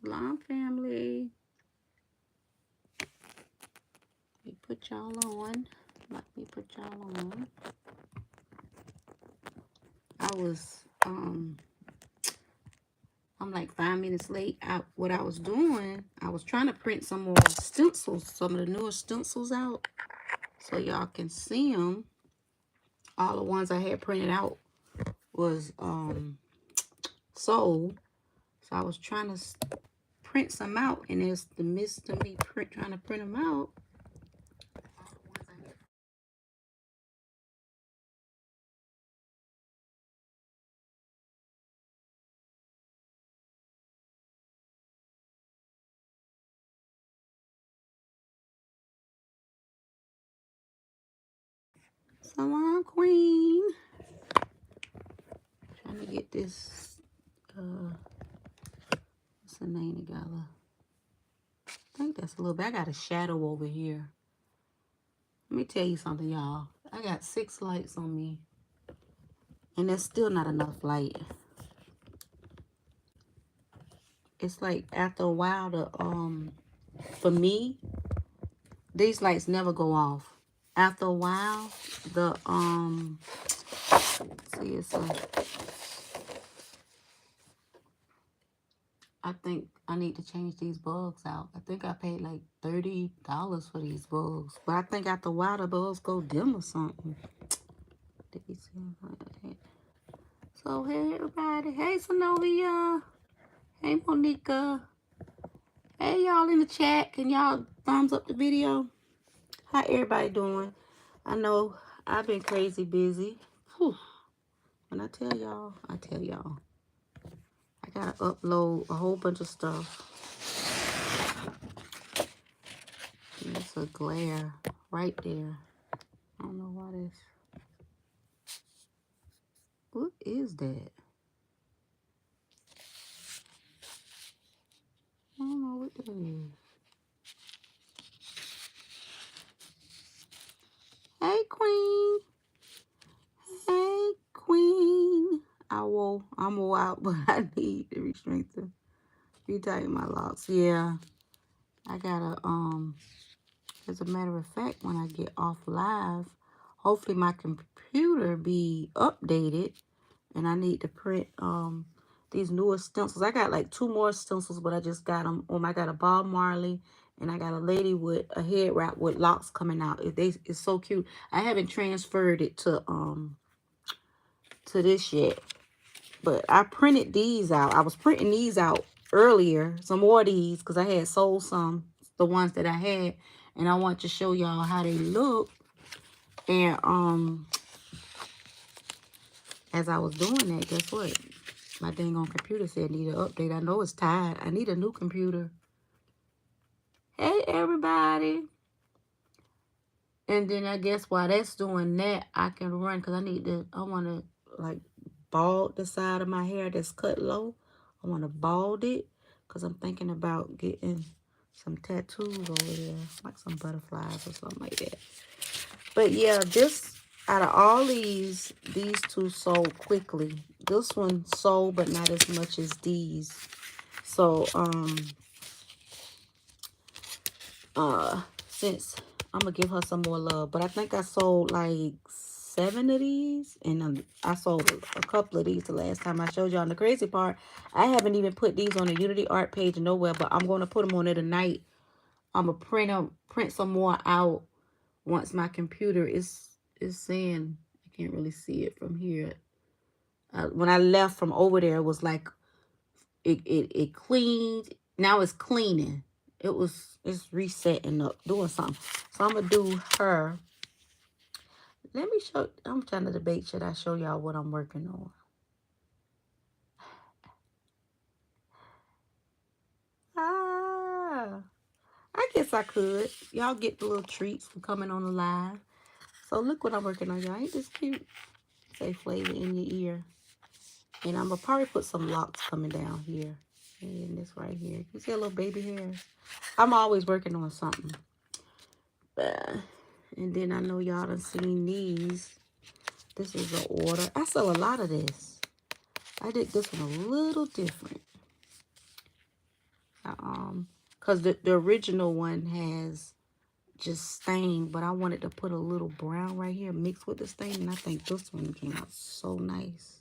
Salon family. Let me put y'all on. Let me put y'all on. I'm like 5 minutes late. What I was doing, I was trying to print some more stencils, some of the newer stencils out, so y'all can see them. All the ones I had printed out was sold, so I was trying to print some out, and it's the midst of me trying to print them out. Salon Queen. Trying to get this, what's the name together? I think that's a little bit. I got a shadow over here. Let me tell you something, y'all. I got 6 lights on me, and that's still not enough light. It's like after a while, for me, these lights never go off. After a while, see, I think I need to change these bulbs out. I think I paid like $30 for these bulbs. But I think after a while, the bulbs go dim or something. Did you see that? So, hey, everybody. Hey, Sonovia. Hey, Monica. Hey, y'all in the chat. Can y'all thumbs up the video? How everybody doing? I know I've been crazy busy. Whew. When I tell y'all, I tell y'all. I gotta upload a whole bunch of stuff. It's a glare right there. I don't know what is. What is that? I don't know what that is. Hey, Queen. Hey, Queen. I'm wore out, but I need to re-strengthen. Retighten my locks. Yeah. I gotta, as a matter of fact, when I get off live, hopefully my computer be updated, and I need to print these newer stencils. I got like 2 more stencils, but I just got them. I got a Bob Marley, and I got a lady with a head wrap with locks coming out. It's so cute. I haven't transferred it to this yet, but I printed these out. I was printing these out earlier, some more of these, because I had sold some, the ones that I had, and I want to show y'all how they look. And as I was doing that, guess what? My dang on computer said need an update. I know it's tired. I need a new computer. Hey, everybody. And then I guess while that's doing that, I can run, because I want to like bald the side of my hair that's cut low. I want to bald it, because I'm thinking about getting some tattoos over there, like some butterflies or something like that. But yeah, out of all these 2 sold quickly. This one sold, but not as much as these. So, since I'm gonna give her some more love, but I think I sold like 7 of these, and I sold a couple of these the last time I showed y'all. And the crazy part, I haven't even put these on the Unity Art page nowhere, but I'm gonna put them on there tonight. I'm gonna print some more out once my computer is saying. I can't really see it from here. When I left from over there, it was like it cleaned. Now it's cleaning. It's resetting up, doing something. So I'm gonna do her. Let me show. I'm trying to debate. Should I show y'all what I'm working on? Ah, I guess I could. Y'all get the little treats for coming on the live. So look what I'm working on, y'all. Ain't this cute? Say flavor in your ear. And I'm gonna probably put some locks coming down here. And this right here. You see a little baby hair? I'm always working on something. And then I know y'all done seen these. This is the order. I sell a lot of this. I did this one a little different. because the original one has just stain, but I wanted to put a little brown right here mixed with the stain, and I think this one came out so nice.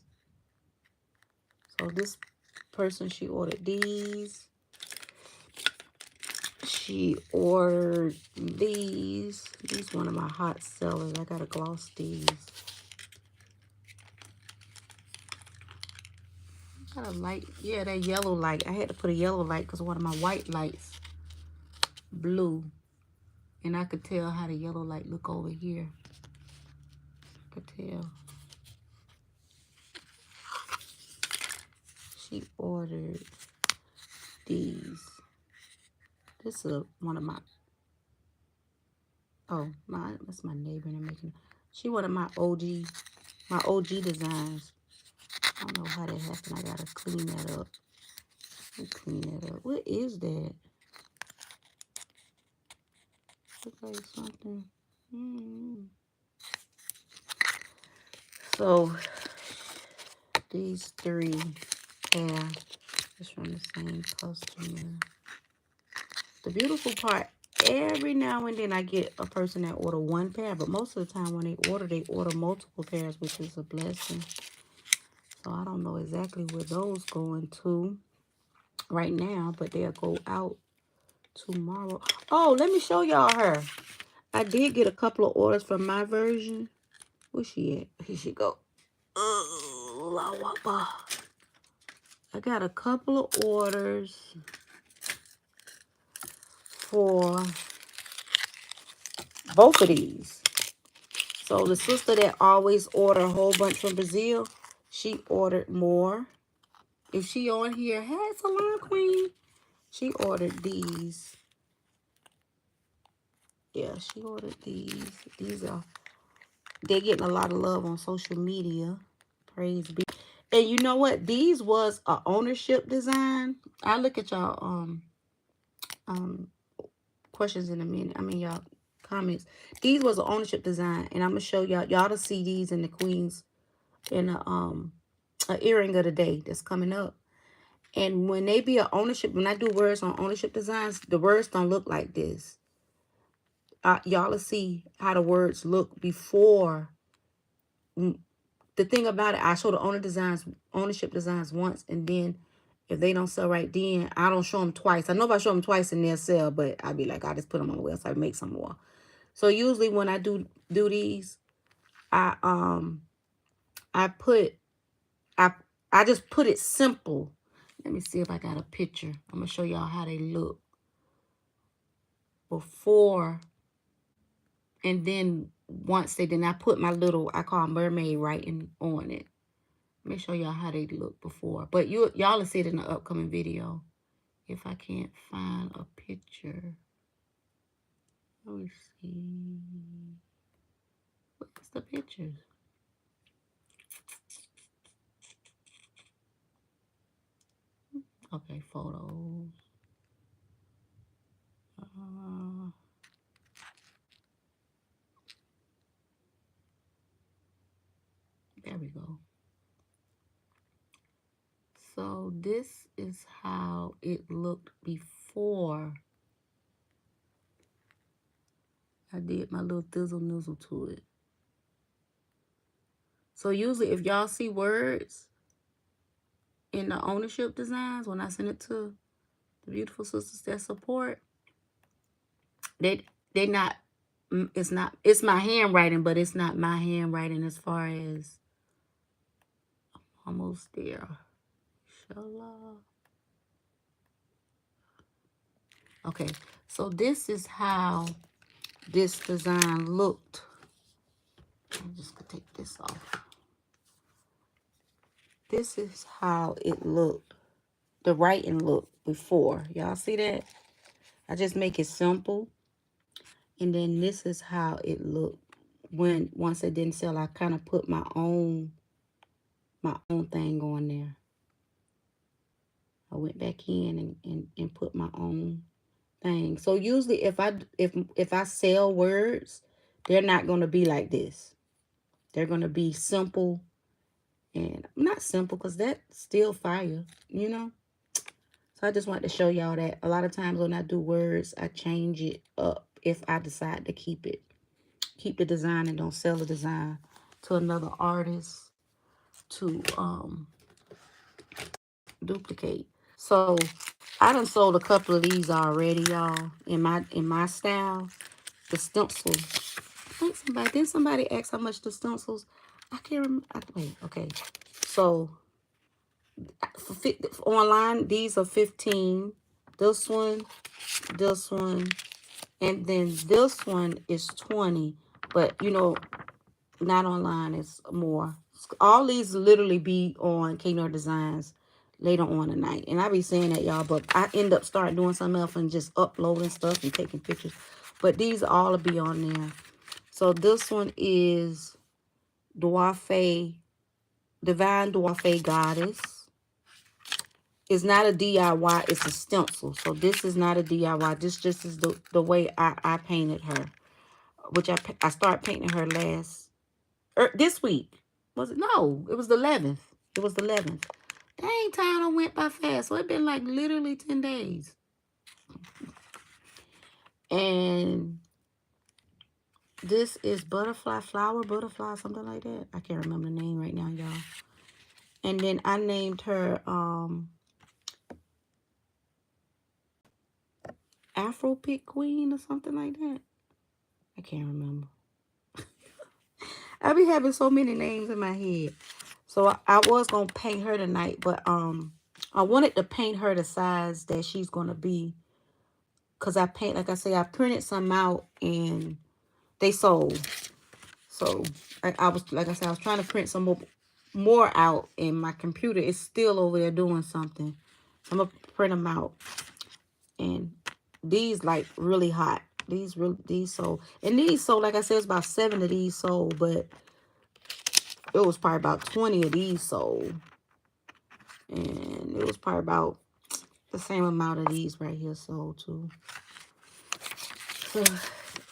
So this person, she ordered these. She ordered these. These one of my hot sellers. I gotta gloss these. Got a light, yeah, that yellow light. I had to put a yellow light because one of my white lights blue, and I could tell how the yellow light look over here. I could tell. She ordered these. This is one of my, oh, that's my neighbor and I'm making. She wanted my OG designs. I don't know how that happened. I gotta clean that up. Clean that up. What is that? Looks like something. So these three pair is from the same customer. The beautiful part, every now and then I get a person that order one pair, but most of the time when they order multiple pairs, which is a blessing. So I don't know exactly where those going to right now, but they'll go out tomorrow. Oh, let me show y'all her. I did get a couple of orders from my version. Where's she at? Here she go. I got a couple of orders for both of these. So the sister that always order a whole bunch from Brazil, she ordered more. If she on here, hey, Salon Queen, she ordered these. Yeah, she ordered these. They're getting a lot of love on social media. Praise be. And you know what? These was a ownership design. I'll look at y'all questions in a minute. I mean, y'all comments. These was an ownership design, and I'm gonna show y'all to see these in the Queens in a earring of the day that's coming up. And when they be a ownership, when I do words on ownership designs, the words don't look like this. Y'all will see how the words look before. The thing about it, I show the ownership designs once, and then if they don't sell right then, I don't show them twice. I know if I show them twice and they'll sell, but I'd be like, I just put them on the website and make some more. So usually when I do these, I just put it simple. Let me see if I got a picture. I'm gonna show y'all how they look before, and then then I put my little, I call mermaid writing on it. Let me show y'all how they look before. But y'all will see it in the upcoming video. If I can't find a picture. Let me see. What's the pictures? Okay, photos. There we go. So this is how it looked before I did my little thizzle nizzle to it. So usually if y'all see words in the ownership designs, when I send it to the beautiful sisters that support, they not, it's my handwriting, but it's not my handwriting as far as, almost there. Inshallah. Okay, so this is how this design looked. I'm just gonna take this off. This is how it looked. The writing looked before. Y'all see that? I just make it simple. And then this is how it looked once it didn't sell. I kind of put my own thing on there. I went back in and put my own thing. So usually if I sell words, they're not going to be like this. They're going to be simple, and not simple because that's still fire, you know. So I just wanted to show y'all that a lot of times when I do words, I change it up if I decide to keep it. Keep the design and don't sell the design to another artist to duplicate. So I done sold a couple of these already, y'all, in my style. The stencils. I think did somebody ask how much the stencils? I can't remember. Wait, okay. So online, these are 15. This one, and then this one is 20. But you know, not online, it's more. All these literally be on K.Noir Designs later on tonight. And I be saying that, y'all, but I end up starting doing something else and just uploading stuff and taking pictures. But these all will be on there. So this one is Divine Dwarf Goddess. It's not a DIY, it's a stencil. So this is not a DIY. This just is the way I painted her. Which I started painting her this week. Was it? No, it was the 11th. It was the 11th. Dang, time went by fast. So it's been like literally 10 days. And this is Butterfly, something like that. I can't remember the name right now, y'all. And then I named her Afro Pit Queen or something like that. I can't remember. I be having so many names in my head. So I was going to paint her tonight, but I wanted to paint her the size that she's going to be. Because I printed some out and they sold. So I was, like I said, I was trying to print some more out, and my computer is still over there doing something. So I'm going to print them out. And these like really hot. These sold. And these sold, like I said, it's about 7 of these sold, but it was probably about 20 of these sold. And it was probably about the same amount of these right here sold too. So,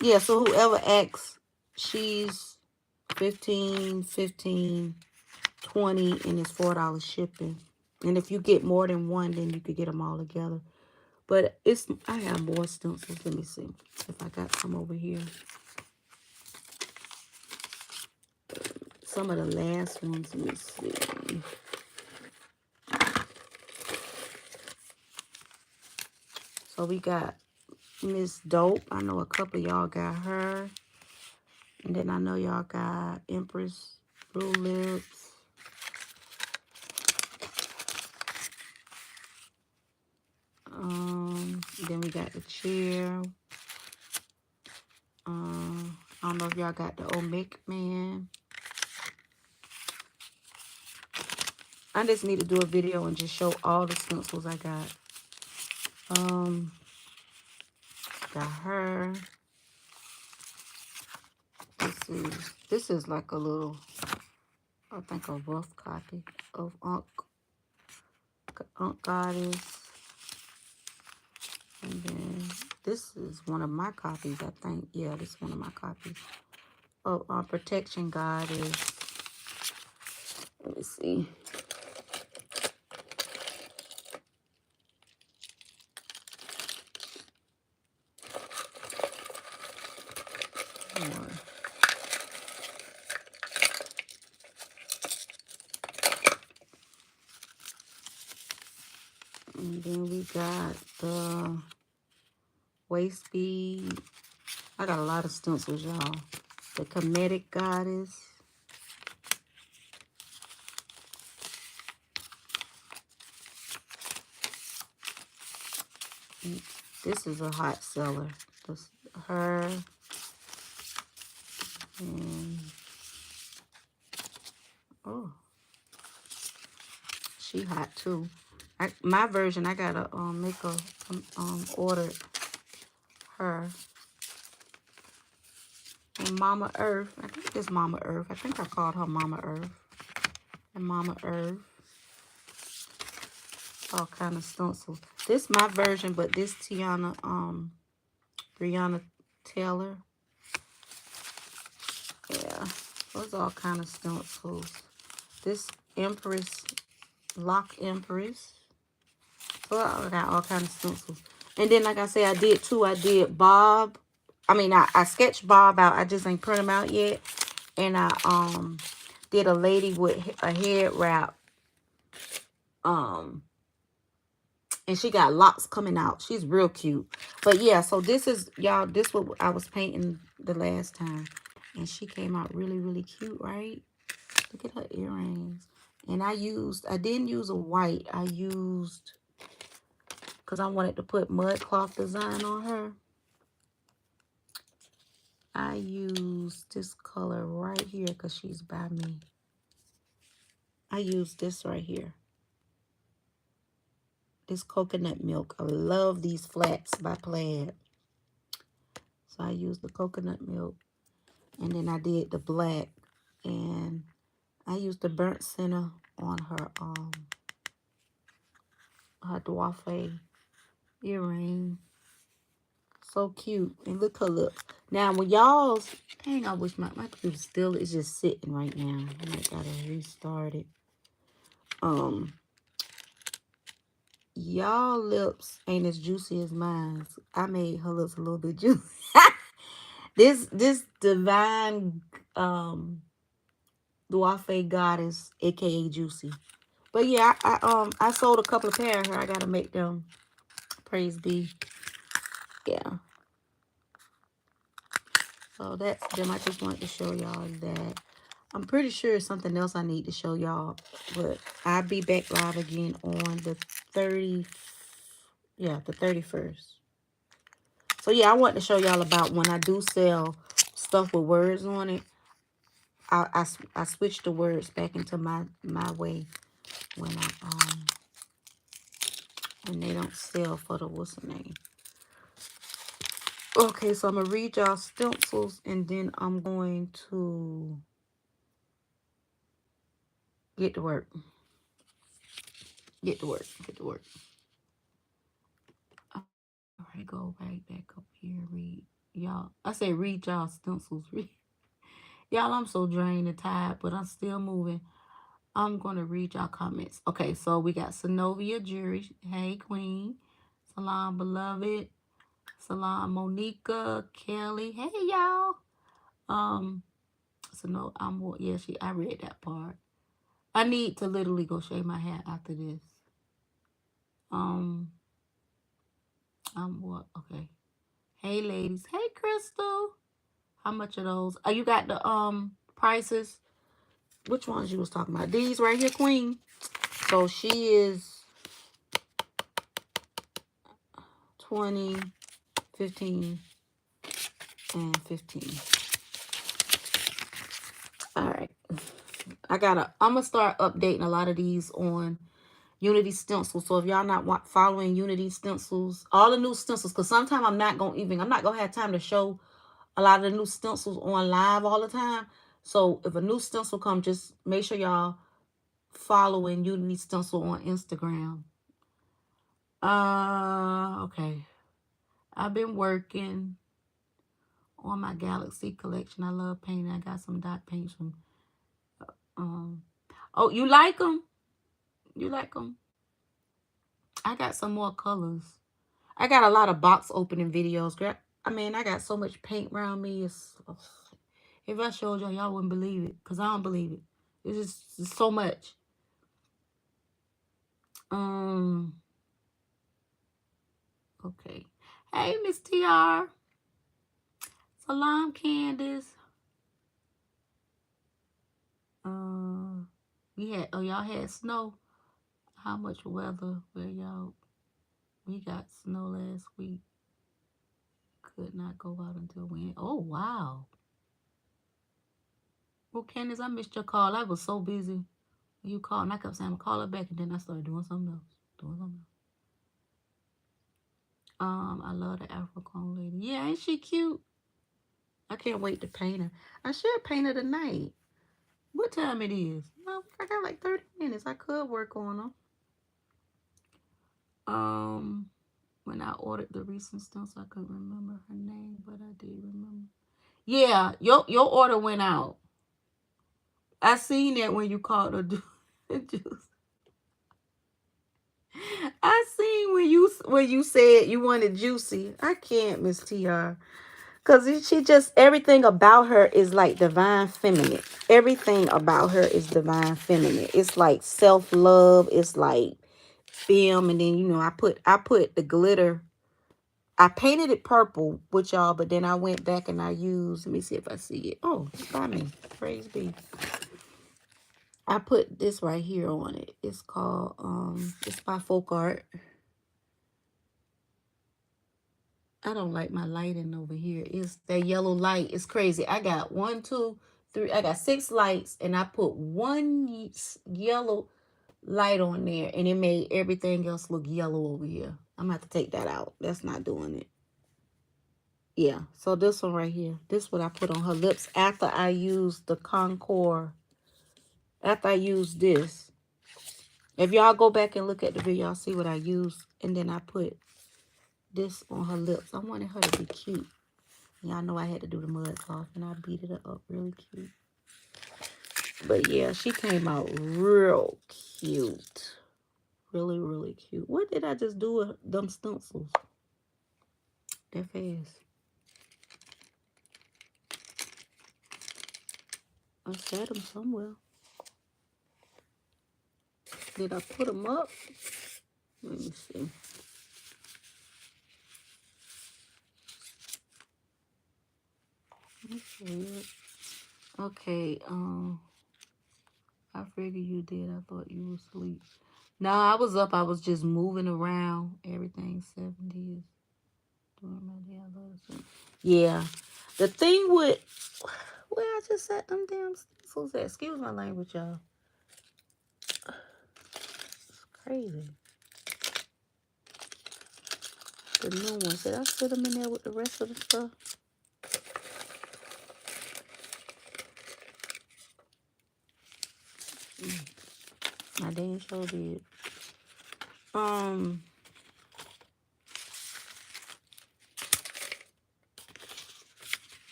yeah, so whoever asks, she's 15, 20, and it's $4 shipping. And if you get more than one, then you could get them all together. But I have more stencils. Let me see if I got some over here. Some of the last ones, let me see. So we got Miss Dope. I know a couple of y'all got her. And then I know y'all got Empress Blue Lips. Then we got the chair. I don't know if y'all got the Omega Man. I just need to do a video and just show all the stencils I got. Got her. Let's see. This is like a little, I think, a rough copy of Unk Goddess. And then this is one of my copies, I think. Yeah, this is one of my copies of Protection Goddess. Let me see. And then we got the Waist Bead. I got a lot of stencils, y'all. The Comedic Goddess. This is a hot seller. This, her. And, oh, she hot too. My version, I gotta make a order her. And Mama Earth. I think it's Mama Earth. I think I called her Mama Earth. And Mama Earth. All kind of stencils. This my version, but this Brianna Taylor. Yeah, those all kind of stencils. This Empress, Lock Empress. Well, I got all kinds of stencils. And then, like I said, I did Bob. I mean, I sketched Bob out. I just ain't print them out yet. And I did a lady with a head wrap. And she got locks coming out. She's real cute. But yeah, so this is, y'all, this what I was painting the last time. And she came out really, really cute, right? Look at her earrings. And I didn't use a white. I used, because I wanted to put mud cloth design on her. I used this color right here because she's by me. I used this right here. This coconut milk. I love these flats by Plaid. So I used the coconut milk. And then I did the black. And I used the burnt center on her dwarf earring. So cute. And look her lips. Now when y'all's, dang, I wish my computer still is just sitting right now. I might gotta restart it. Y'all lips ain't as juicy as mine. I made her lips a little bit juicy. This divine dwarf goddess, aka Juicy. But yeah, I sold a couple of pairs of her. I gotta make them. Praise be. Yeah. So that's them. I just wanted to show y'all that. I'm pretty sure it's something else I need to show y'all. But I'll be back live again on the 30th. Yeah, the 31st. So yeah, I want to show y'all about when I do sell stuff with words on it. I switch the words back into my way when when they don't sell for the what's the name. Okay, so I'm gonna read y'all stencils and then I'm going to get to work. Get to work. Get to work. All right, go back up here. Read y'all. I say read y'all stencils. Read. Y'all, I'm so drained and tired, but I'm still moving. I'm going to read y'all comments. Okay, so we got Synovia Jury. Hey, Queen. Salam, Beloved. Salam, Monica. Kelly. Hey, y'all. So no, I read that part. I need to literally go shave my hair after this. I'm what? Okay. Hey, ladies. Hey, Crystal. How much are those? Oh, you got the prices? Which ones you was talking about? These right here, Queen. So she is 20, 15, and 15. All right. I'm going to start updating a lot of these on Unity Stencils. So if y'all not following Unity Stencils, all the new stencils, because sometimes I'm not going to have time to show a lot of the new stencils on live all the time. So if a new stencil comes, just make sure y'all following Unity Stencil on Instagram. Okay. I've been working on my Galaxy collection. I love painting. I got some dot paints from oh, you like them? You like them? I got some more colors. I got a lot of box opening videos. Girl, I mean, I got so much paint around me. If I showed y'all, y'all wouldn't believe it. Because I don't believe it. It's just so much. Okay. Hey, Miss TR. Salam, Candace. Y'all had snow. How much weather where y'all? We got snow last week. Could not go out until when? Oh, wow. Well, Candace, I missed your call. I was so busy. You called, and I kept saying, I'm call her back, and then I started doing something else. I love the African lady. Yeah, ain't she cute? I can't wait to paint her. I should paint her tonight. What time it is? No, I got like 30 minutes. I could work on them. When I ordered the recent stencil, I couldn't remember her name, but I did remember. Yeah, your order went out. I seen that when you called her juice. I seen when you said you wanted juicy. I can't, Miss TR. Because she just, everything about her is like divine feminine. Everything about her is divine feminine. It's like self-love. It's like film. And then, you know, I put the glitter. I painted it purple with y'all, but then I went back and I used, let me see if I see it. Oh, it's by me. Praise be. I put this right here on it. It's called, it's by Folk Art. I don't like my lighting over here. It's that yellow light. It's crazy. I got 1, 2, 3. I got 6 lights, and I put one yellow light on there, and it made everything else look yellow over here. I'm gonna have to take that out. That's not doing it. Yeah. So this one right here. This is what I put on her lips after I used the Concord. After I used this. If y'all go back and look at the video, y'all see what I used, and then I put this on her lips. I wanted her to be cute. Y'all know I had to do the mud cloth, and I beat it up really cute. But yeah, she came out real cute. Really, really cute. What did I just do with them stencils? That fast. I set them somewhere. Did I put them up? Let me see. That's weird. Okay, I figured you did. I thought you were asleep. No, I was up. I was just moving around. Everything 70s. Yeah. The thing with, where I just set them damn stencils at. Excuse my language, y'all. It's crazy. The new ones. Did I put them in there with the rest of the stuff? I dang sure did. Let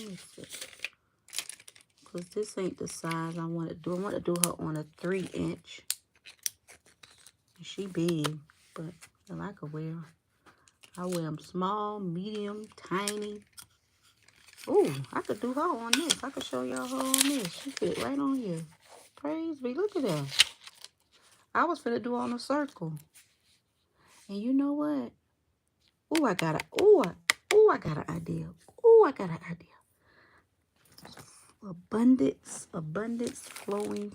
me see. Because this ain't the size I want to do. I want to do her on a 3-inch. She big, but I could wear her. I wear them small, medium, tiny. Ooh, I could do her on this. I could show y'all her on this. She fit right on here. Praise be. Look at that. I was finna do on a circle. And you know what? Ooh, I got an idea. Ooh, I got an idea. Abundance, flowing.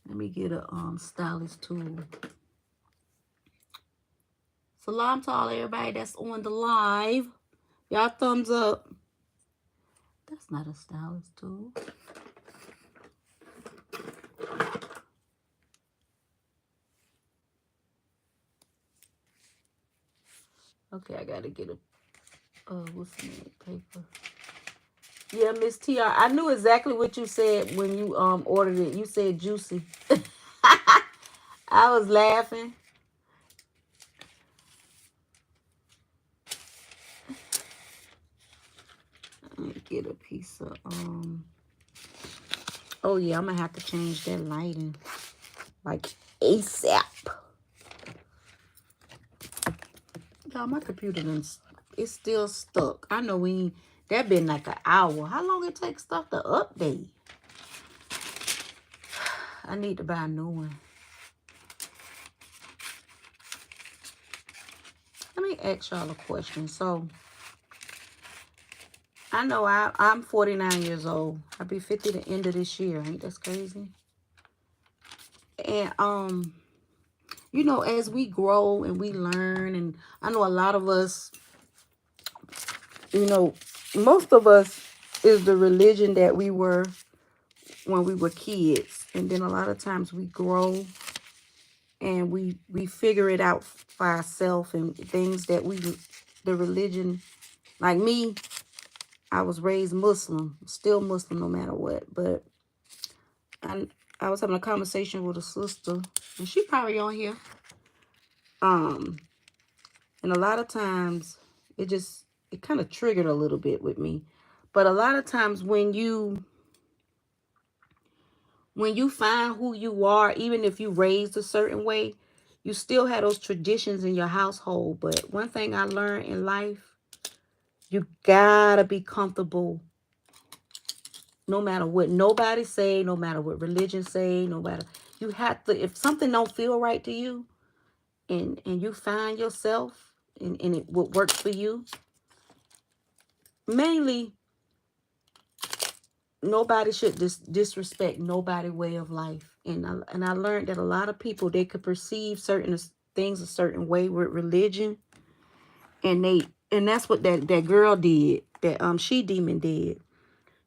Let me get a stylus tool. Salam to all everybody that's on the live. Y'all thumbs up. That's not a stylus tool. Okay, I gotta get a what's the name? Paper. Yeah, Miss TR. I knew exactly what you said when you ordered it. You said juicy. I was laughing. Let me get a piece of oh yeah, I'm gonna have to change that lighting like ASAP. Y'all, my computer it's still stuck. I know that been like an hour. How long it takes stuff to update? I need to buy a new one. Let me ask y'all a question. So I know I'm 49 years old. I'll be 50 the end of this year. Ain't that crazy? And you know, as we grow and we learn, and I know a lot of us, you know, most of us is the religion that we were when we were kids. And then a lot of times we grow and we figure it out for ourselves, and things that the religion, like me, I was raised Muslim, still Muslim no matter what. But I was having a conversation with a sister, and she probably on here. And a lot of times it kind of triggered a little bit with me. But a lot of times when you find who you are, even if you raised a certain way, You still have those traditions in your household. But one thing I learned in life, you gotta be comfortable no matter what nobody say, no matter what religion say, no matter, you have to, if something don't feel right to you, and you find yourself, and it what works for you, mainly nobody should disrespect nobody way of life. And I learned that a lot of people, they could perceive certain things a certain way with religion, and that's what that girl did, that she demon did.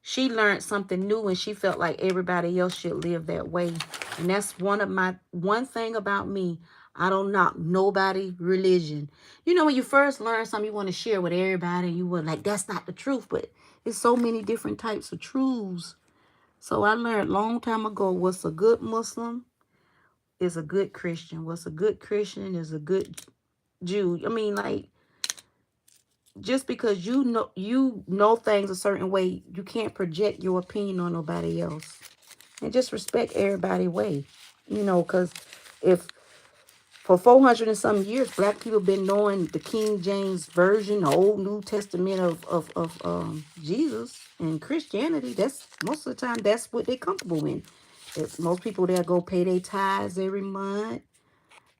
She learned something new, and she felt like everybody else should live that way. And that's one thing about me. I don't knock nobody religion. You know, when you first learn something, you want to share with everybody, and you were like, that's not the truth. But there's so many different types of truths. So I learned a long time ago, what's a good Muslim is a good Christian. What's a good Christian is a good Jew. I mean, like, just because you know things a certain way, you can't project your opinion on nobody else. And just respect everybody's way. You know, because if for 400 and some years, black people been knowing the King James Version, the Old New Testament of Jesus and Christianity, that's most of the time that's what they're comfortable in. It's most people there go pay their tithes every month.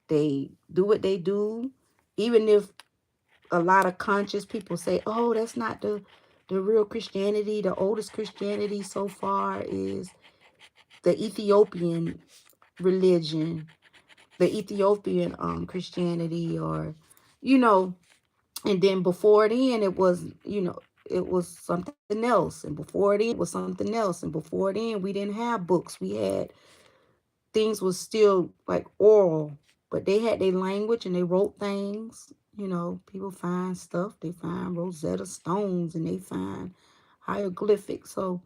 They do what they do. Even if a lot of conscious people say, oh, that's not the real Christianity. The oldest Christianity so far is the Ethiopian religion, the Ethiopian Christianity, or, you know, and then before then it was, you know, it was something else, and before then it was something else, and before then we didn't have books. We had things was still like oral, but they had their language and they wrote things. You know, people find stuff. They find Rosetta Stones and they find hieroglyphics. So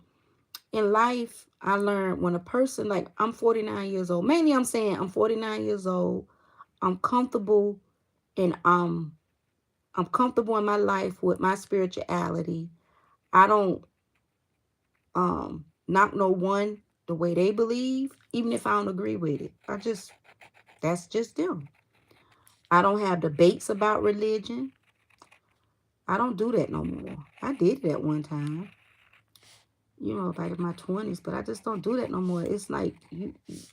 in life, I learned when a person, like, I'm 49 years old. Mainly I'm saying I'm 49 years old. I'm comfortable, and I'm comfortable in my life with my spirituality. I don't knock no one the way they believe, even if I don't agree with it. That's just them. I don't have debates about religion. I don't do that no more. I did it at one time, you know, back in my 20s, but I just don't do that no more. It's like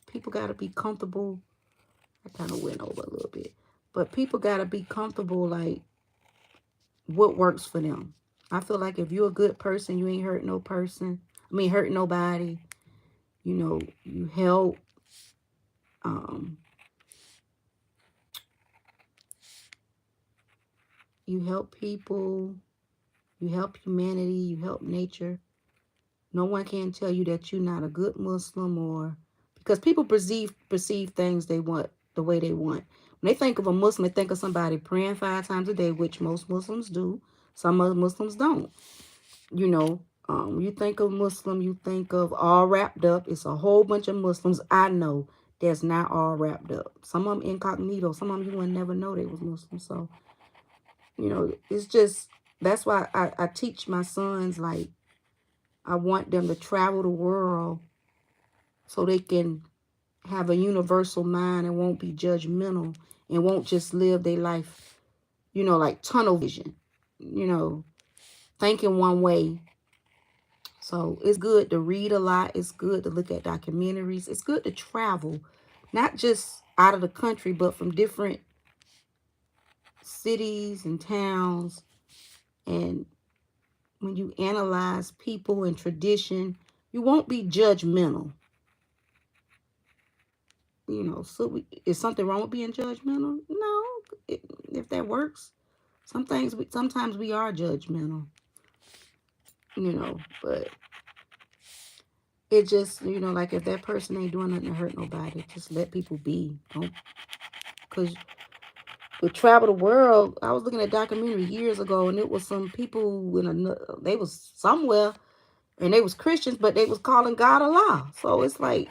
people got to be comfortable. I kind of went over a little bit, but people got to be comfortable, like, what works for them. I feel like if you're a good person, you ain't hurt no person. I mean, hurt nobody. You know, you help. Um, you help people. You help humanity. You help nature. No one can tell you that you're not a good Muslim, or because people perceive things they want the way they want. When they think of a Muslim, they think of somebody praying 5 times a day, which most Muslims do. Some other Muslims don't. You know, you think of Muslim, you think of all wrapped up. It's a whole bunch of Muslims I know that's not all wrapped up. Some of them incognito. Some of them you would never know they was Muslim. So, you know, it's just, that's why I teach my sons, like, I want them to travel the world so they can have a universal mind and won't be judgmental and won't just live their life, you know, like tunnel vision, you know, thinking one way. So it's good to read a lot. It's good to look at documentaries. It's good to travel, not just out of the country, but from different cities and towns. And when you analyze people and tradition, you won't be judgmental. You know, so is something wrong with being judgmental? No, if that works. Sometimes we are judgmental, you know, but it just, you know, like, if that person ain't doing nothing to hurt nobody, just let people be. Don't, because with travel the world, I was looking at a documentary years ago, and it was some people they was somewhere, and they was Christians, but they was calling God Allah. So it's like,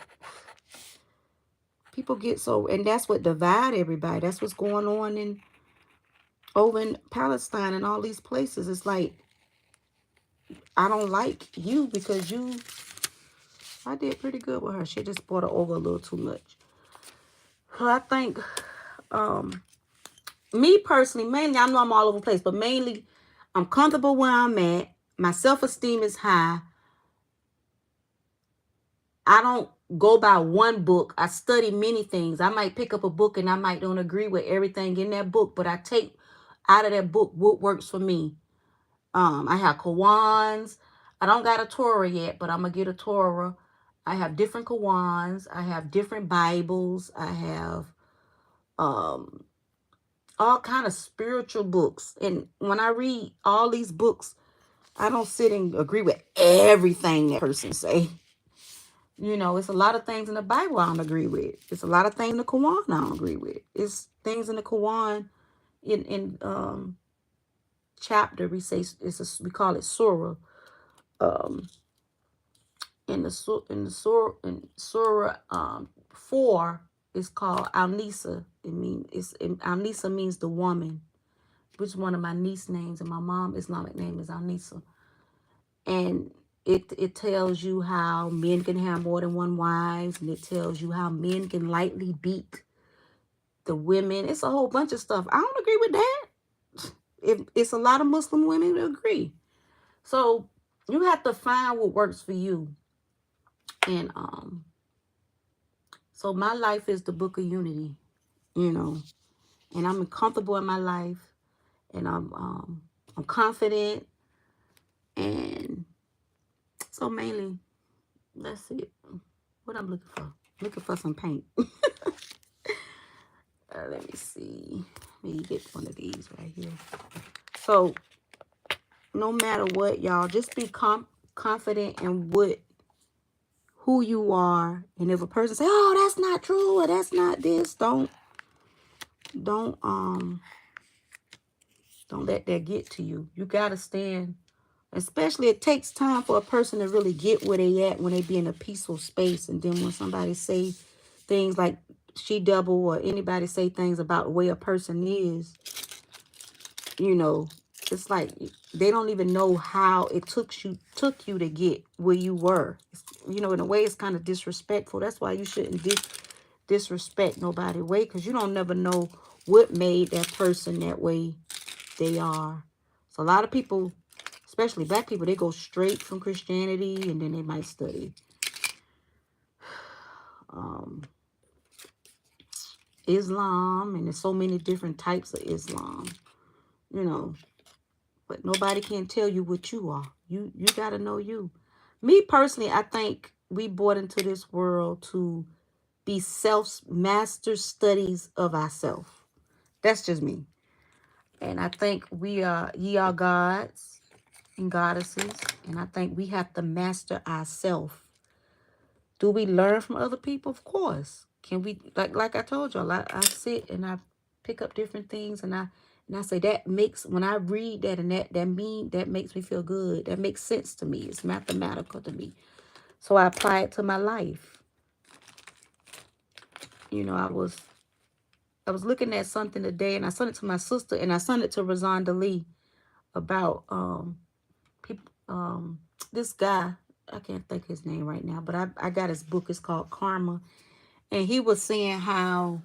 people get so, and that's what divide everybody. That's what's going on over in Palestine and all these places. It's like, I don't like you because I did pretty good with her. She just brought her over a little too much. So I think Me personally, mainly, I know I'm all over the place, but mainly I'm comfortable where I'm at. My self-esteem is high. I don't go by one book. I study many things. I might pick up a book and I might don't agree with everything in that book, but I take out of that book what works for me. I have Kawans. I don't got a Torah yet, but I'm gonna get a Torah. I have different Kawans. I have different Bibles. I have all kind of spiritual books. And when I read all these books, I don't sit and agree with everything that person say. You know, it's a lot of things in the Bible I don't agree with. It's a lot of things in the Quran I don't agree with. It's things in the Quran in chapter we say we call it surah. Um, in surah 4 it's called Al-Nisa. Al-Nisa means the woman, which is one of my niece names, and my mom Islamic name is Al-Nisa. And it tells you how men can have more than one wife, and it tells you how men can lightly beat the women. It's a whole bunch of stuff. I don't agree with that. It's a lot of Muslim women who agree. So you have to find what works for you. And so my life is the book of unity, you know, and I'm comfortable in my life, and I'm confident, and so mainly that's it. What I'm looking for? Looking for some paint. Let me see. Let me get one of these right here. So no matter what, y'all, just be confident in who you are. And if a person say, "Oh, that's not true," or "That's not this," don't let that get to you. You gotta stand. Especially, it takes time for a person to really get where they at when they be in a peaceful space. And then when somebody say things like she double, or anybody say things about the way a person is, you know, it's like they don't even know how it took you to get where you were. You know, in a way, it's kind of disrespectful. That's why you shouldn't disrespect nobody way, because you don't never know what made that person that way they are. So a lot of people, especially black people, they go straight from Christianity, and then they might study Islam, and there's so many different types of Islam, you know. But nobody can tell you what you are. You got to know you. Me personally, I think we brought into this world to be self-master studies of ourselves. That's just me. And I think ye are gods and goddesses. And I think we have to master ourselves. Do we learn from other people? Of course. Can we, like I told y'all, I sit and I pick up different things, and I say that makes, when I read that, and that makes me feel good. That makes sense to me. It's mathematical to me. So I apply it to my life. You know, I was looking at something today, and I sent it to my sister, and I sent it to Razonda Lee about people this guy, I can't think his name right now, but I got his book. It's called Karma. And he was saying how,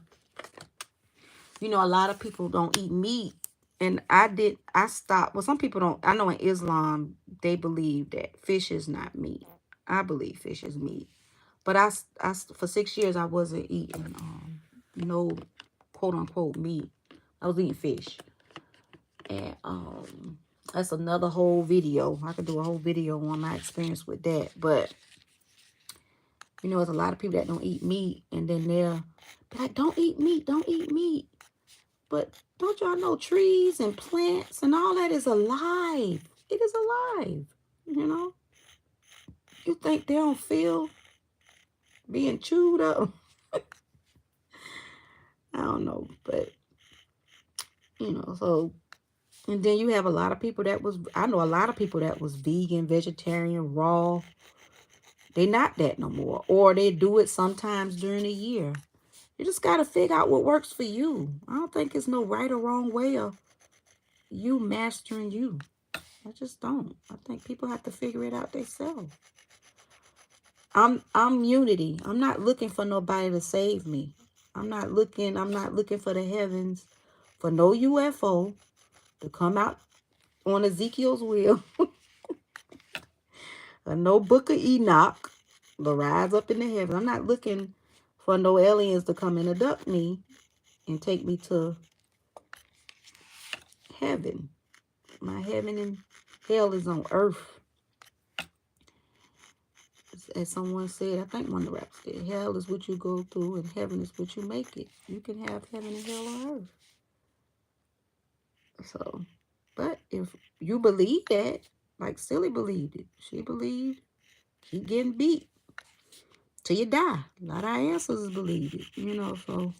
you know, a lot of people don't eat meat. And I stopped. Well, some people don't. I know in Islam, they believe that fish is not meat. I believe fish is meat. But for 6 years, I wasn't eating no quote unquote meat. I was eating fish. And that's another whole video. I could do a whole video on my experience with that. But you know, there's a lot of people that don't eat meat, and then they'll be like, "Don't eat meat, don't eat meat." But don't y'all know trees and plants and all that is alive? It is alive, you know? You think they don't feel being chewed up? I don't know, but, you know, so, and then you have a lot of people I know a lot of people that was vegan, vegetarian, raw. They not that no more. Or they do it sometimes during the year. You just got to figure out what works for you. I don't think it's no right or wrong way of you mastering you. I just don't. I think people have to figure it out themselves. I'm unity. I'm not looking for nobody to save me. I'm not looking for the heavens for no UFO to come out on Ezekiel's wheel. Or no book of Enoch to rise up in the heavens. I'm not looking for no aliens to come and abduct me and take me to heaven. My heaven and hell is on earth. As someone said, I think one of the rappers said, hell is what you go through and heaven is what you make it. You can have heaven and hell on earth. So, but if you believe that, like Silly believed it, she believed, keep getting beat till you die. A lot of our ancestors believed it, you know, so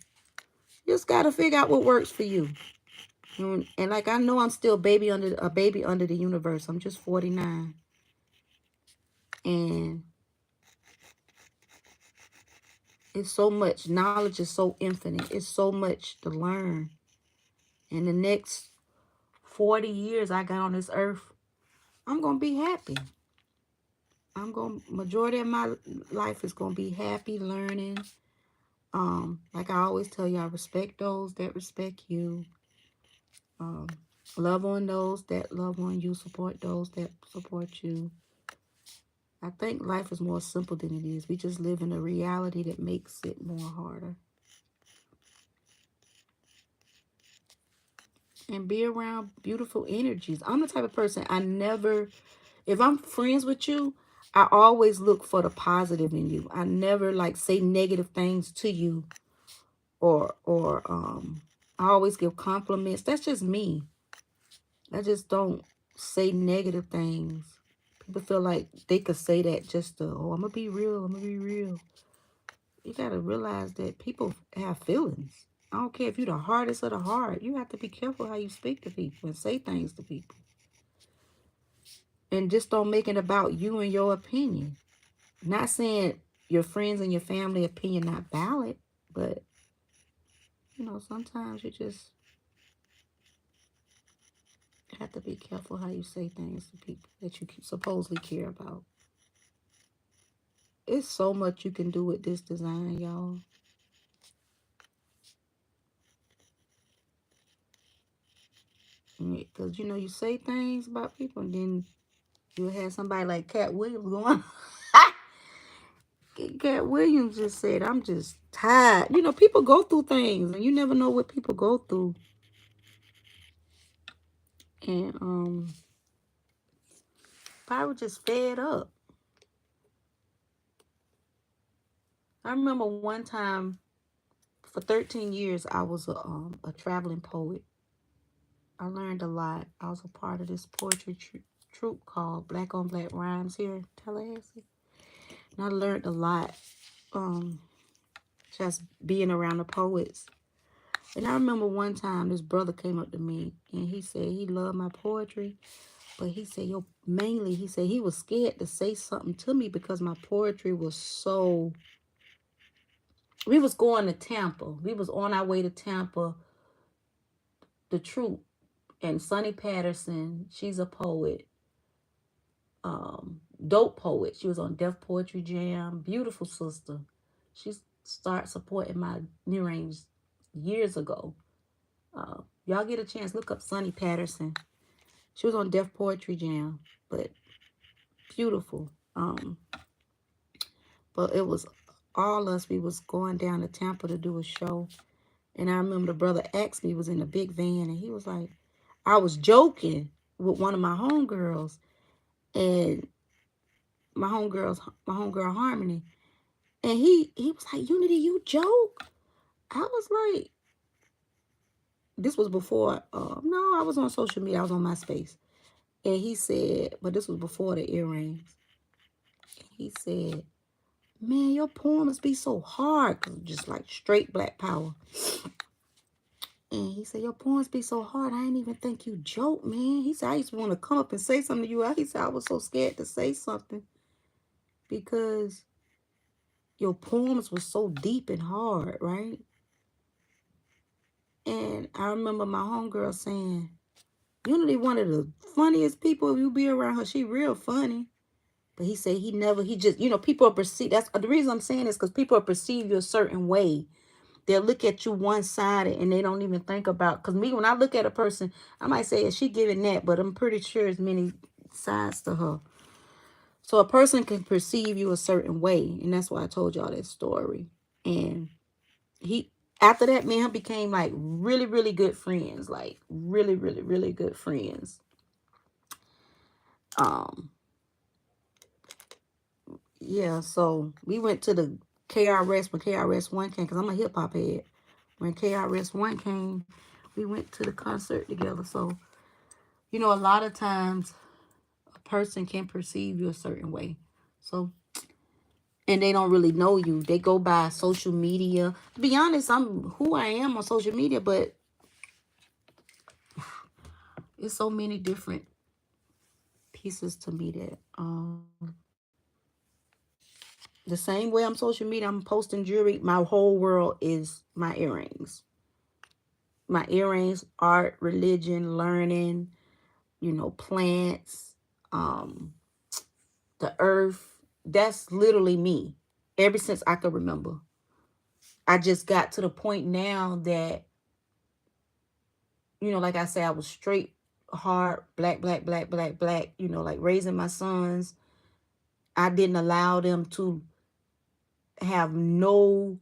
you just got to figure out what works for you. And like, I know I'm still a baby under the universe. I'm just 49. And it's so much. Knowledge is so infinite. It's so much to learn. And the next 40 years I got on this earth, I'm going to be happy. Majority of my life is going to be happy, learning. Like I always tell you, I respect those that respect you. Love on those that love on you. Support those that support you. I think life is more simple than it is. We just live in a reality that makes it more harder. And be around beautiful energies. I'm the type of person, if I'm friends with you, I always look for the positive in you. I never like say negative things to you or I always give compliments. That's just me. I just don't say negative things. People feel like they could say that just to, oh, I'm going to be real. I'm going to be real. You got to realize that people have feelings. I don't care if you're the hardest of the hard. You have to be careful how you speak to people and say things to people. And just don't make it about you and your opinion. Not saying your friends and your family opinion not valid, but, you know, sometimes you just have to be careful how you say things to people that you supposedly care about. It's so much you can do with this design, y'all. Because, you know, you say things about people and then you'll have somebody like Cat Williams going. Cat Williams just said, I'm just tired. You know, people go through things and you never know what people go through. And probably just fed up. I remember one time for 13 years I was a traveling poet. I learned a lot. I was a part of this poetry troupe called Black on Black Rhymes here in Tallahassee. And I learned a lot just being around the poets. And I remember one time this brother came up to me and he said he loved my poetry. But he said, he said he was scared to say something to me because my poetry was so... We was going to Tampa. We was on our way to Tampa, the troupe. And Sonny Patterson, she's a poet. Dope poet. She was on Def Poetry Jam. Beautiful sister. She started supporting my New Range years ago. Y'all get a chance, look up Sonny Patterson. She was on Def Poetry Jam, but beautiful. But it was all us. We was going down to Tampa to do a show. And I remember the brother asked me, was in a big van, and he was like, I was joking with one of my homegirls, and my homegirl Harmony. And he was like, Unity, you joke? I was like, this was before, no, I was on social media. I was on MySpace. And he said, but this was before the earrings. He said, man, your poems be so hard. Cause just like straight Black power. And he said, your poems be so hard. I didn't even think you joke, man. He said, I used to want to come up and say something to you. He said, I was so scared to say something because your poems were so deep and hard, right? And I remember my homegirl saying, Unity one of the funniest people. If you be around her, she real funny. But he said he just, you know, people are perceived. That's the reason I'm saying this, because people are perceive you a certain way they'll look at you one-sided and they don't even think about, because me, when I look at a person, I might say, is she giving that? But I'm pretty sure there's many sides to her. So a person can perceive you a certain way, and that's why I told y'all that story. And he, after that, me and him became like really, really good friends, like really, really, really good friends. Yeah, so we went to the KRS when KRS-One came, because I'm a hip hop head. When KRS-One came, we went to the concert together. So, you know, a lot of times a person can perceive you a certain way. So, and they don't really know you. They go by social media. To be honest, I'm who I am on social media, but it's so many different pieces to me that the same way I'm social media, I'm posting jewelry. My whole world is my earrings. My earrings, art, religion, learning, you know, plants, the earth. That's literally me ever since I could remember. I just got to the point now that, you know, like I said, I was straight, hard, black, black, black, black, black, you know, like raising my sons. I didn't allow them to have no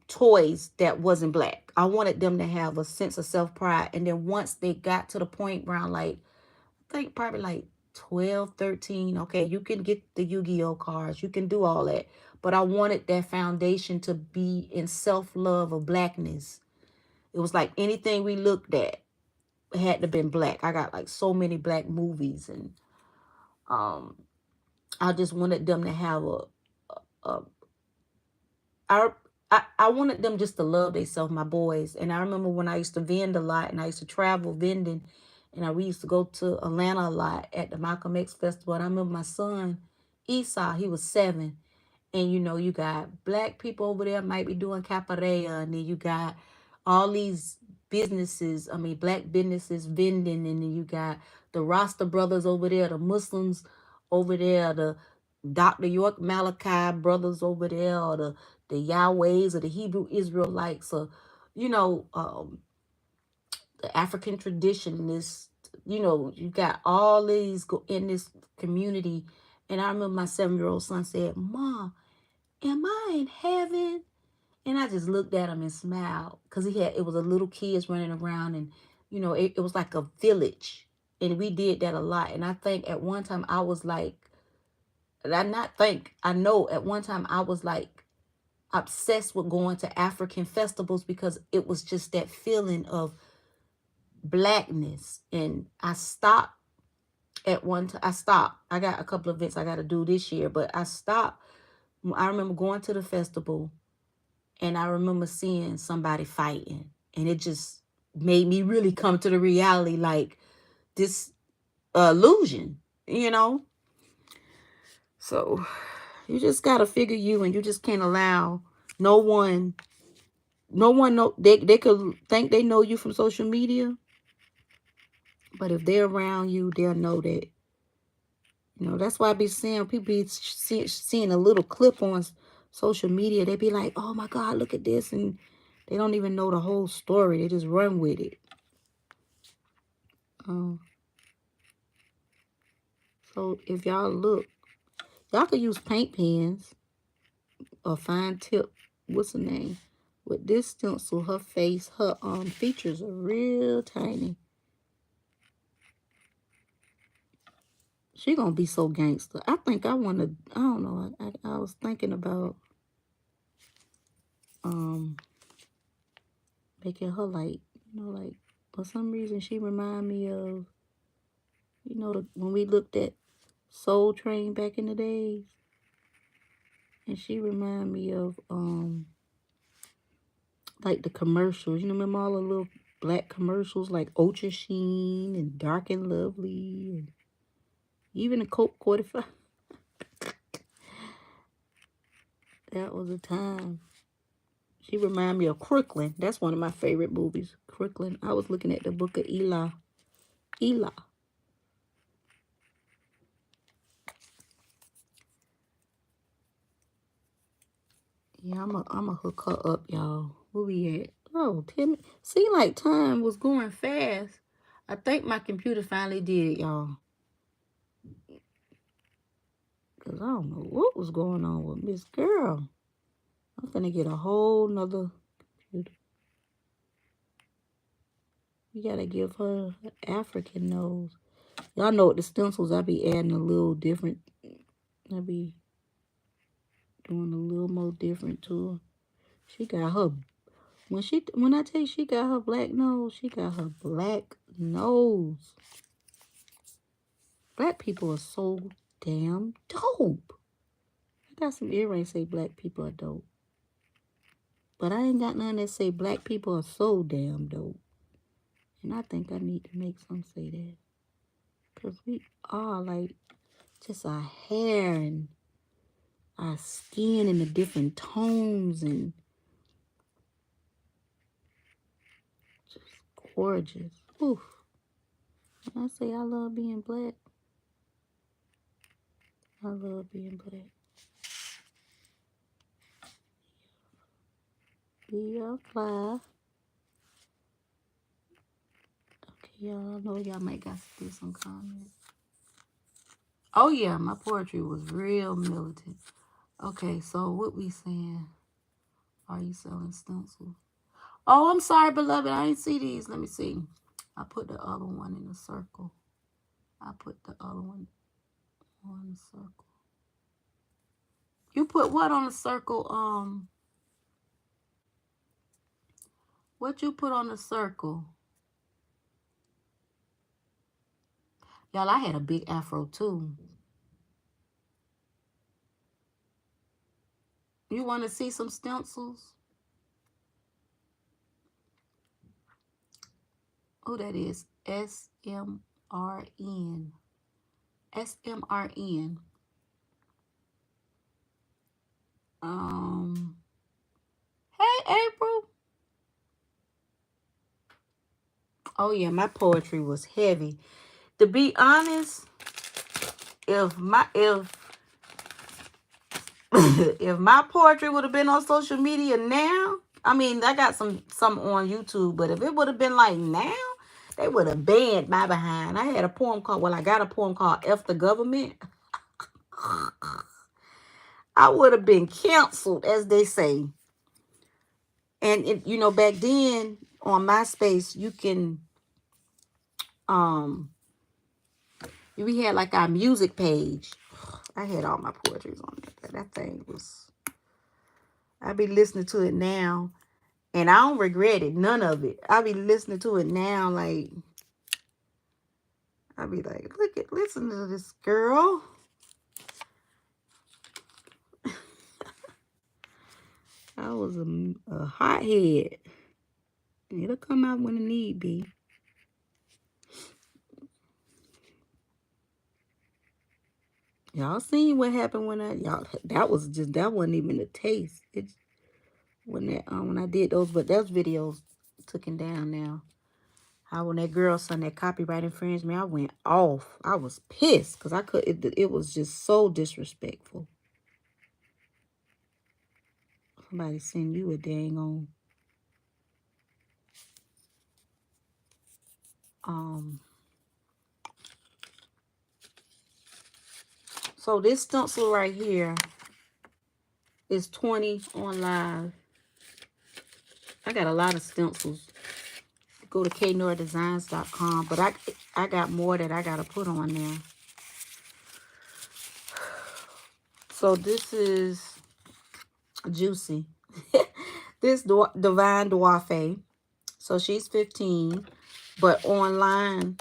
toys that wasn't black. I wanted them to have a sense of self-pride. And then once they got to the point around like, I think probably like 12, 13, okay, you can get the Yu-Gi-Oh cards, you can do all that. But I wanted that foundation to be in self-love of blackness. It was like anything we looked at had to been black. I got like so many black movies, and I just wanted them to have a I, I wanted them just to love themselves, my boys. And I remember when I used to vend a lot and I used to travel vending, and we used to go to Atlanta a lot at the Malcolm X Festival. And I remember my son, Esau, he was 7. And, you know, you got black people over there might be doing capoeira. And then you got all these businesses, I mean, black businesses vending. And then you got the Rasta brothers over there, the Muslims over there, the Dr. York Malachi brothers over there, or the Yahwehs or the Hebrew Israelites, or, you know, the African traditionists. You know, you got all these in this community. And I remember my 7-year-old son said, "Mom, am I in heaven?" And I just looked at him and smiled, because it was a little kids running around, and, you know, it was like a village. And we did that a lot. And I think at one time I was like, I know at one time I was like obsessed with going to African festivals, because it was just that feeling of blackness. And I stopped at one time. I stopped. I got a couple of events I got to do this year, but I stopped. I remember going to the festival, and I remember seeing somebody fighting, and it just made me really come to the reality, like this illusion, you know? So you just got to figure you, and you just can't allow no one know. They could think they know you from social media, but if they're around you, they'll know that. You know, that's why I be seeing people be seeing a little clip on social media. They be like, "Oh my God, look at this," and they don't even know the whole story. They just run with it. So if y'all look, y'all could use paint pens or fine tip. What's the name? With this stencil, her face, her features are real tiny. She gonna be so gangster. I think I wanna. I don't know. I was thinking about making her like, you know, like, for some reason she remind me of, you know, when we looked at Soul Train back in the days, and she remind me of like the commercials. You know, remember all the little black commercials like Ultra Sheen and Dark and Lovely, and even the Coke 45. That was a time. She remind me of Crooklyn. That's one of my favorite movies. Crooklyn. I was looking at the book of Eli. Eli. Yeah, I'm a hook her up, y'all. Where we at? Oh, 10 minutes. Seemed like time was going fast. I think my computer finally did it, y'all. Because I don't know what was going on with Miss Girl. I'm gonna get a whole nother computer. You gotta give her an African nose. Y'all know with the stencils, I be adding a little different. I be doing a little more different to her. She got her, when I tell you she got her black nose, she got her black nose. Black people are so damn dope. I got some earrings say black people are dope. But I ain't got none that say black people are so damn dope. And I think I need to make some say that. Because we are like just our hair and our skin in the different tones and just gorgeous. Oof. When I say I love being black, I love being black. Be a fly. Okay, y'all. I know y'all might got to do some comments. Oh, yeah. My poetry was real militant. Okay, so what we saying? Are you selling stencils? Oh, I'm sorry, beloved. I ain't see these. Let me see. I put the other one in the circle. I put the other one on the circle. You put what on the circle? What you put on the circle? Y'all, I had a big afro too. You want to see some stencils? Oh, that is SMRN. SMRN. Hey, April. Oh, yeah, my poetry was heavy. To be honest, if if my poetry would have been on social media now, I mean, I got some on YouTube, but if it would have been like now, they would have banned my behind. I had a poem called, well, I got a poem called F the Government. I would have been canceled, as they say. And it, you know, back then on MySpace, you can we had like our music page. I had all my poetries on there. That thing was, I be listening to it now. And I don't regret it. None of it. I be listening to it now. Like, I be like, listen to this girl. I was a hothead. It'll come out when it need be. Y'all seen what happened when that wasn't even a taste. It's when I did those, but those videos taken down now. How when that girl sent that copyright infringement, I went off. I was pissed because it was just so disrespectful. Somebody send you a dang on. So this stencil right here is 20 on live. I got a lot of stencils. Go to knoirdesigns.com, but I got more that I gotta put on there. So this is Juicy. This Divine Dwarfe. So she's 15, but online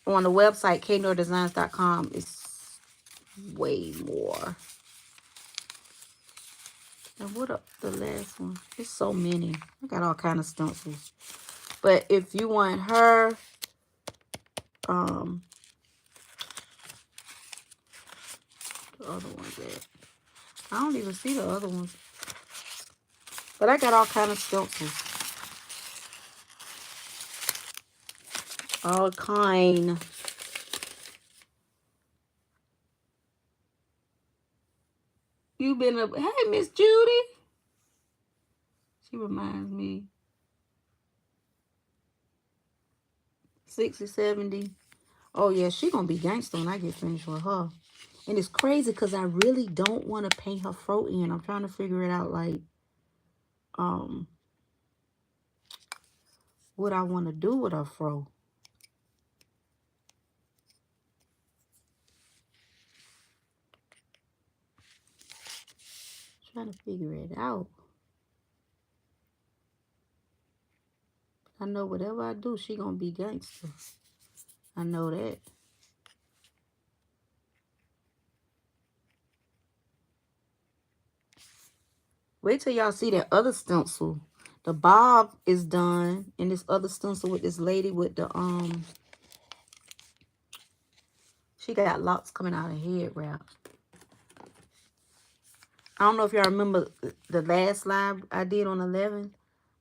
on the website knoirdesigns.com is way more. And what up the last one? There's so many. I got all kind of stencils. But if you want her, the other ones that I don't even see the other ones. But I got all kind of stencils. All kind. You been up. Hey, Miss Judy. She reminds me 60, 70. Oh yeah, she gonna be gangster when I get finished with her. And it's crazy because I really don't want to paint her fro in. I'm trying to figure it out, like, what I want to do with her fro. Trying to figure it out. I know whatever I do, she gonna be gangster. I know that. Wait till y'all see that other stencil. The bob is done, and this other stencil with this lady with the she got locks coming out of her head wrap. I don't know if y'all remember the last live I did on 11.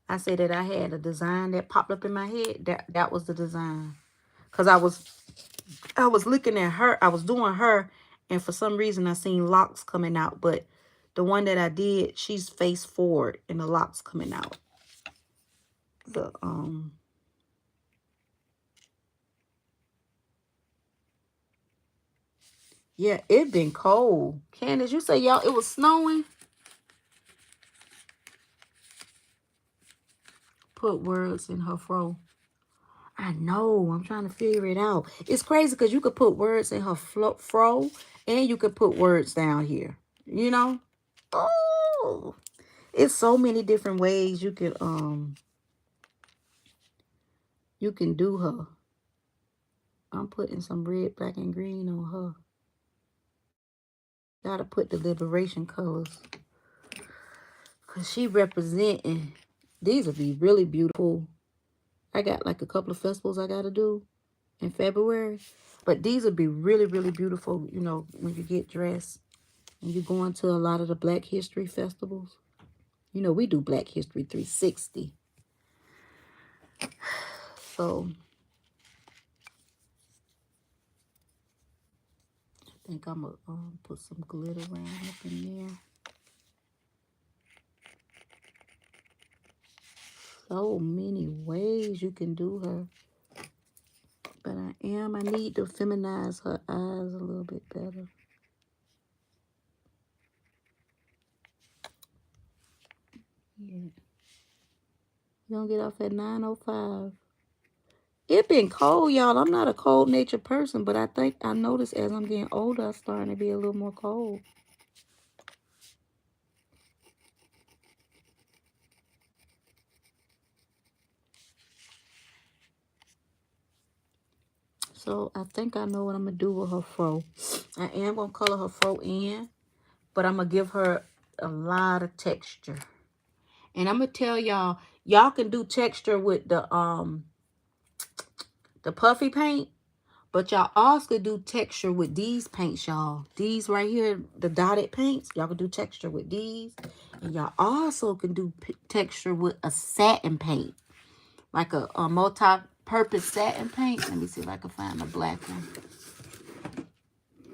I said that I had a design that popped up in my head. That was the design. Cause I was looking at her. I was doing her, and for some reason I seen locks coming out. But the one that I did, she's face forward, and the locks coming out. The yeah, it been cold. Candace, you say y'all it was snowing? Put words in her fro. I know. I'm trying to figure it out. It's crazy because you could put words in her fro, and you could put words down here. You know? Oh, it's so many different ways you can do her. I'm putting some red, black, and green on her. Gotta put the liberation colors. Because she representing. These will be really beautiful. I got like a couple of festivals I gotta do in February. But these would be really, really beautiful, you know, when you get dressed. And you go into a lot of the Black History festivals. You know, we do Black History 360. So, I think I'm going to put some glitter around up in there. So many ways you can do her. But I need to feminize her eyes a little bit better. Yeah. You don't get off at 9:05. It been cold, y'all. I'm not a cold natured person, but I think I noticed as I'm getting older, I'm starting to be a little more cold. So I think I know what I'm going to do with her fro. I am going to color her fro in, but I'm going to give her a lot of texture. And I'm going to tell y'all, y'all can do texture with the puffy paint, but y'all also can do texture with these paints, y'all. These right here, the dotted paints, y'all can do texture with these. And y'all also can do texture with a satin paint, like a multi-purpose satin paint. Let me see if I can find a black one.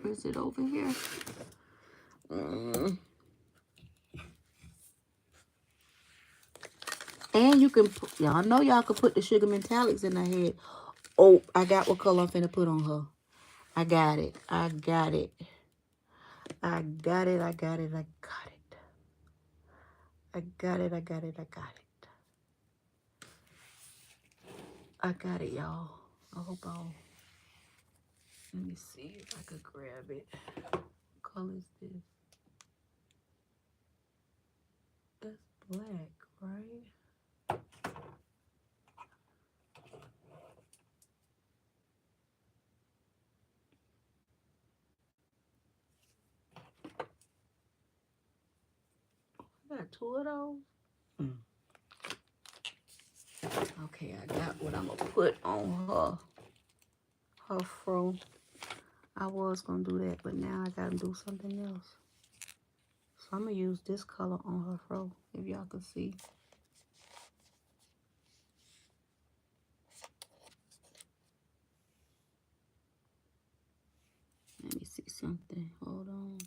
Is it over here? And you can, y'all know y'all can put the sugar metallics in her head. Oh, I got what color I'm finna put on her. I got it. I got it. I got it. I got it. I got it. I got it. I got it. I got it. I got it, y'all. I hope I'll. Let me see if I could grab it. What color is this? That's black, right? I got two of those. Okay, I got what I'm gonna put on her fro. I was gonna do that, but now I gotta do something else. So I'm gonna use this color on her fro, if y'all can see. Let me see something. Hold on.